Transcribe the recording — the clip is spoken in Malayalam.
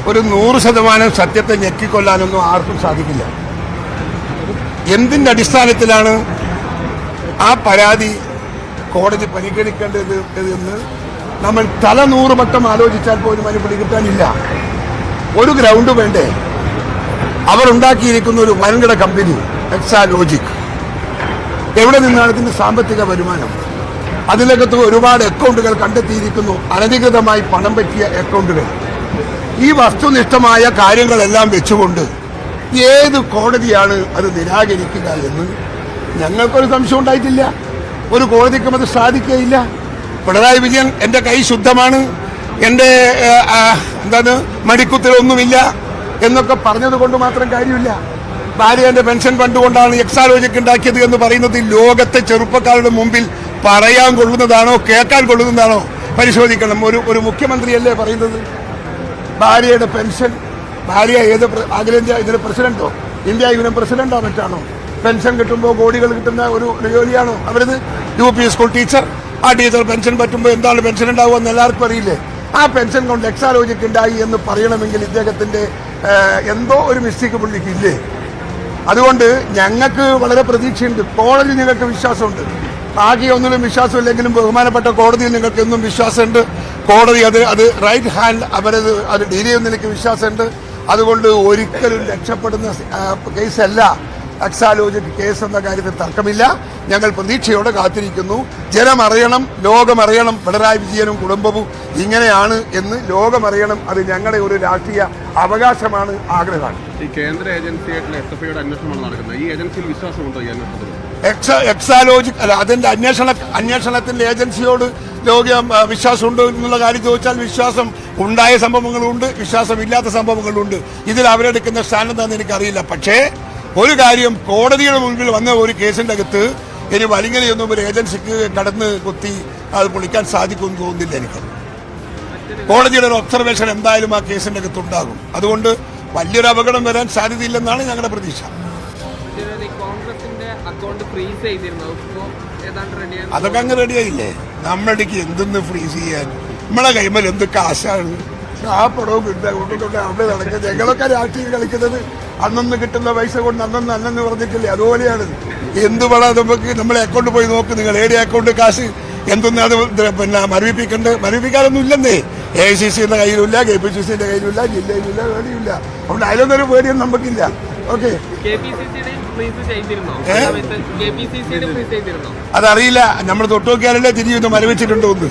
ഒരു 100% സത്യത്തെ ഞെക്കിക്കൊല്ലാനൊന്നും ആർക്കും സാധിക്കില്ല. എന്തിന്റെ അടിസ്ഥാനത്തിലാണ് ആ പരാതി കോടതി പരിഗണിക്കേണ്ടത് എന്ന് നമ്മൾ തല 100 വട്ടം ആലോചിച്ചാൽ പോലും അതിന് പിടികിട്ടാനില്ല. ഒരു ഗ്രൗണ്ട് വേണ്ടേ? അവർ ഉണ്ടാക്കിയിരിക്കുന്ന ഒരു വൻകിട കമ്പനി എക്സാലോജിക്, എവിടെ നിന്നാണ് ഇതിന്റെ സാമ്പത്തിക വരുമാനം? അതിനകത്ത് ഒരുപാട് അക്കൗണ്ടുകൾ കണ്ടെത്തിയിരിക്കുന്നു, അനധികൃതമായി പണം പറ്റിയ അക്കൗണ്ടുകൾ. ഈ വസ്തുനിഷ്ഠമായ കാര്യങ്ങളെല്ലാം വെച്ചുകൊണ്ട് ഏത് കോടതിയാണ് അത് നിരാകരിക്കുക എന്ന് ഞങ്ങൾക്കൊരു സംശയം ഉണ്ടായിട്ടില്ല. ഒരു കോടതിക്കും അത് സാധിക്കുകയില്ല. പിണറായി വിജയൻ എന്റെ കൈ ശുദ്ധമാണ്, എന്റെ മടിക്കുത്തിലൊന്നുമില്ല എന്നൊക്കെ പറഞ്ഞത് കൊണ്ട് മാത്രം കാര്യമില്ല. ഭാര്യന്റെ പെൻഷൻ ഫണ്ട് കൊണ്ടാണ് എക്സാലോജിക് ഉണ്ടാക്കിയത് എന്ന് പറയുന്നത് ലോകത്തെ ചെറുപ്പക്കാരുടെ മുമ്പിൽ പറയാൻ കൊള്ളുന്നതാണോ കേൾക്കാൻ കൊള്ളുന്നതാണോ പരിശോധിക്കണം. ഒരു മുഖ്യമന്ത്രിയല്ലേ പറയുന്നത് ഭാര്യയുടെ പെൻഷൻ? ഭാര്യ ഏത് അഖിലേന്ത്യാ ഇതിന് പ്രസിഡന്റോ ഇന്ത്യ യൂണിയൻ പ്രസിഡന്റോ മറ്റാണോ? പെൻഷൻ കിട്ടുമ്പോൾ കോടികൾ കിട്ടുന്ന ഒരു ജോലിയാണോ അവരത്? UP സ്കൂൾ ടീച്ചർ, ആ ടീച്ചർ പെൻഷൻ പറ്റുമ്പോൾ എന്താണ് പെൻഷൻ ഉണ്ടാവുക എന്ന് എല്ലാവർക്കും അറിയില്ലേ? ആ പെൻഷൻ കൊണ്ട് എക്സാലോജിക് ഉണ്ടായി എന്ന് പറയണമെങ്കിൽ ഇദ്ദേഹത്തിന്റെ എന്തോ ഒരു മിസ്റ്റേക്ക് പുള്ളിക്കില്ലേ? അതുകൊണ്ട് ഞങ്ങൾക്ക് വളരെ പ്രതീക്ഷയുണ്ട്. കോടതി നിങ്ങൾക്ക് വിശ്വാസമുണ്ട്. ആകെ ഒന്നിനും വിശ്വാസമില്ലെങ്കിലും ബഹുമാനപ്പെട്ട കോടതിയിൽ നിങ്ങൾക്ക് എന്നും വിശ്വാസമുണ്ട്. കോടതി അത് റൈറ്റ് ഹാൻഡ് അത് ഡീൽ ചെയ്യുന്ന എനിക്ക് വിശ്വാസമുണ്ട്. അതുകൊണ്ട് ഒരിക്കലും രക്ഷപ്പെടുന്ന കേസല്ല എക്സാലോജിക് കേസ് എന്ന കാര്യത്തിൽ തർക്കമില്ല. ഞങ്ങൾ പ്രതീക്ഷയോടെ കാത്തിരിക്കുന്നു. ജനമറിയണം, ലോകമറിയണം പിണറായി വിജയനും കുടുംബവും ഇങ്ങനെയാണ് എന്ന് ലോകമറിയണം. അത് ഞങ്ങളുടെ ഒരു രാഷ്ട്രീയ അവകാശമാണ്, ആഗ്രഹമാണ്. ഈ കേന്ദ്ര ഏജൻസിയായിട്ടുള്ള SFIയുടെ അന്വേഷണമാണ് നടക്കുന്നത്. ഈ ഏജൻസിയിൽ വിശ്വാസമുണ്ടോ? ഈ അന്വേഷണത്തിൽ എക്സാലോജിക് അല്ല, അതിന്റെ അന്വേഷണത്തിന്റെ ഏജൻസിയോട് വിശ്വാസമുണ്ടോ എന്നുള്ള കാര്യം ചോദിച്ചാൽ വിശ്വാസം ഉണ്ടായ സംഭവങ്ങളുണ്ട്, വിശ്വാസമില്ലാത്ത സംഭവങ്ങളുണ്ട്. ഇതിൽ അവരെടുക്കുന്ന സ്ഥാനം എന്താണെന്ന് എനിക്കറിയില്ല. പക്ഷേ ഒരു കാര്യം, കോടതിയുടെ മുൻപിൽ വന്ന ഒരു കേസിന്റെ അകത്ത് ഇനി വലിങ്ങനെയൊന്നും ഒരു ഏജൻസിക്ക് കടന്ന് കുത്തി അത് പൊളിക്കാൻ സാധിക്കുമെന്ന് തോന്നുന്നില്ല എനിക്ക്. കോടതിയുടെ ഒരു ഒബ്സർവേഷൻ എന്തായാലും ആ കേസിന്റെ അകത്ത് ഉണ്ടാകും. അതുകൊണ്ട് വലിയൊരു അപകടം വരാൻ സാധ്യതയില്ലെന്നാണ് ഞങ്ങളുടെ പ്രതീക്ഷ. അതൊക്കെ അങ്ങ് റെഡിയായില്ലേ? നമ്മുടെ എന്തെന്ന് ഫ്രീസ് ചെയ്യാൻ? നമ്മളെ കൈമൽ എന്ത് കാശാണ്? ആ പടവും കൊണ്ട് അവിടെ നടക്കുന്നത്. ഞങ്ങളൊക്കെ രാഷ്ട്രീയം കളിക്കുന്നത് അന്നന്ന് കിട്ടുന്ന പൈസ കൊണ്ട് അന്നെന്ന് പറഞ്ഞിട്ടില്ലേ? അതുപോലെയാണ്. എന്ത് പണം നമുക്ക് നമ്മളെ അക്കൗണ്ട് പോയി നോക്ക്, നിങ്ങൾ ഏടി അക്കൗണ്ട് കാശ് എന്തൊന്നും അത് മരവിപ്പിക്കാനൊന്നും ഇല്ലെന്നേ. AICCയുടെ കയ്യിലില്ല, KPCCയുടെ കയ്യിലില്ല, ജില്ലയിലില്ല, പേടിയില്ല. അതുകൊണ്ട് അതിലൊന്നൊരു പേടിയൊന്നും നമുക്കില്ല. ഓക്കെ, അതറിയില്ല. നമ്മൾ തൊട്ട് നോക്കിയാലല്ലേ തിരിയൊന്ന് മരവിച്ചിട്ടുണ്ടോ എന്ന്.